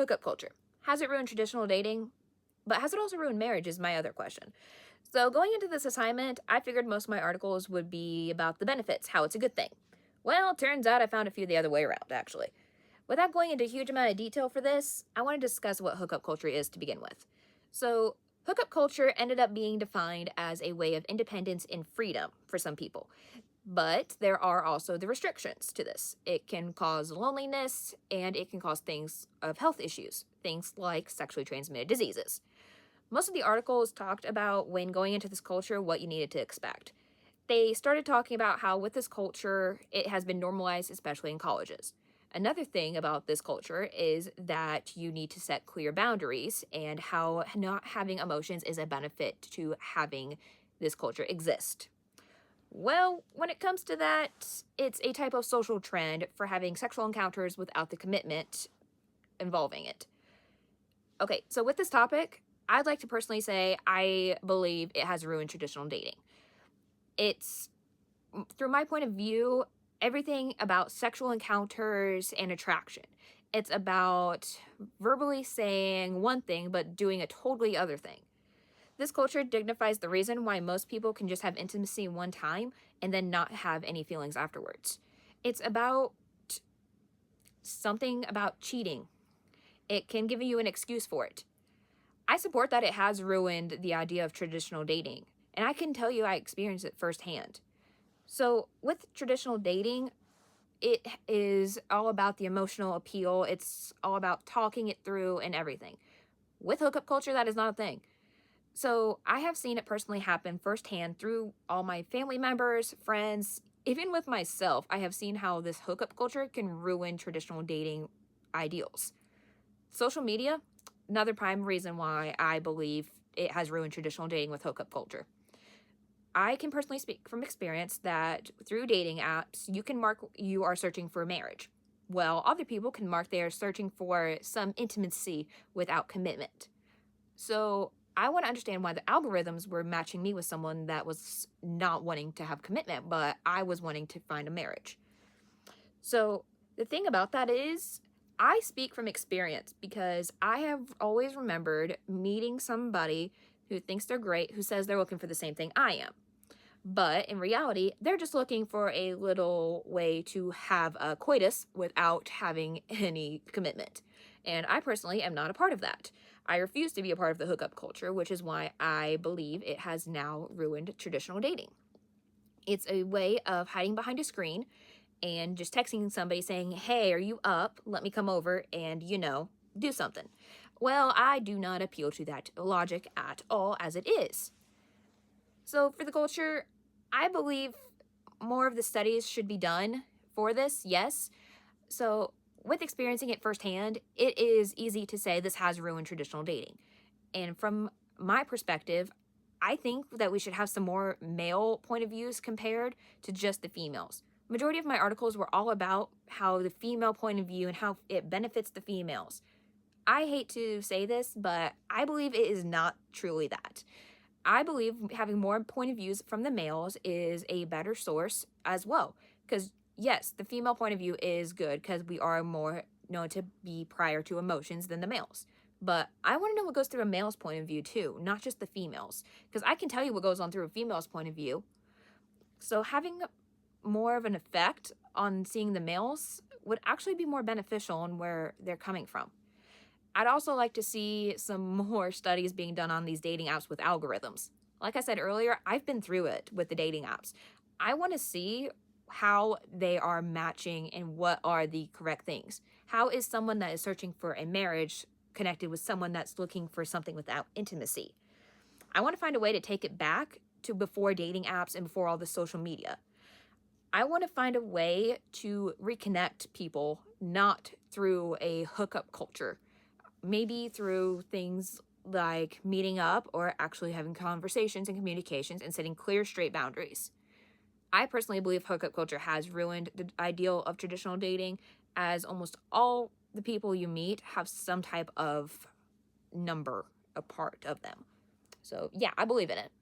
hookup culture. Has it ruined traditional dating? But has it also ruined marriage is my other question. So going into this assignment, I figured most of my articles would be about the benefits, how it's a good thing. Well, turns out I found a few the other way around, actually. Without going into a huge amount of detail for this, I want to discuss what hookup culture is to begin with. So, hookup culture ended up being defined as a way of independence and freedom for some people. But there are also the restrictions to this. It can cause loneliness and it can cause things of health issues, things like sexually transmitted diseases. Most of the articles talked about when going into this culture what you needed to expect. They started talking about how with this culture, it has been normalized, especially in colleges. Another thing about this culture is that you need to set clear boundaries and how not having emotions is a benefit to having this culture exist. Well, when it comes to that, it's a type of social trend for having sexual encounters without the commitment involving it. Okay, so with this topic, I'd like to personally say I believe it has ruined traditional dating. It's, through my point of view, everything about sexual encounters and attraction. It's about verbally saying one thing but doing a totally other thing. This culture dignifies the reason why most people can just have intimacy one time and then not have any feelings afterwards. It's about something about cheating. It can give you an excuse for it. I support that it has ruined the idea of traditional dating, and I can tell you I experienced it firsthand. So, with traditional dating, it is all about the emotional appeal. It's all about talking it through and everything. With hookup culture, that is not a thing. So, I have seen it personally happen firsthand through all my family members, friends, even with myself. I have seen how this hookup culture can ruin traditional dating ideals. Social media, another prime reason why I believe it has ruined traditional dating with hookup culture. I can personally speak from experience that through dating apps, you can mark you are searching for marriage. Well, other people can mark they are searching for some intimacy without commitment. So I want to understand why the algorithms were matching me with someone that was not wanting to have commitment, but I was wanting to find a marriage. So the thing about that is, I speak from experience because I have always remembered meeting somebody who thinks they're great, who says they're looking for the same thing I am. But in reality, they're just looking for a little way to have a coitus without having any commitment. And I personally am not a part of that. I refuse to be a part of the hookup culture, which is why I believe it has now ruined traditional dating. It's a way of hiding behind a screen and just texting somebody saying, "Hey, are you up? Let me come over and, do something." Well, I do not appeal to that logic at all as it is. So for the culture, I believe more of the studies should be done for this, yes. So with experiencing it firsthand, it is easy to say this has ruined traditional dating. And from my perspective, I think that we should have some more male point of views compared to just the females. Majority of my articles were all about how the female point of view and how it benefits the females. I hate to say this, but I believe it is not truly that. I believe having more point of views from the males is a better source as well. Because, yes, the female point of view is good because we are more known to be prior to emotions than the males. But I want to know what goes through a male's point of view too, not just the females. Because I can tell you what goes on through a female's point of view. So having more of an effect on seeing the males would actually be more beneficial on where they're coming from. I'd also like to see some more studies being done on these dating apps with algorithms. Like I said earlier, I've been through it with the dating apps. I want to see how they are matching and what are the correct things. How is someone that is searching for a marriage connected with someone that's looking for something without intimacy? I want to find a way to take it back to before dating apps and before all the social media. I want to find a way to reconnect people, not through a hookup culture. Maybe through things like meeting up or actually having conversations and communications and setting clear, straight boundaries. I personally believe hookup culture has ruined the ideal of traditional dating, as almost all the people you meet have some type of number a part of them. So, yeah, I believe in it.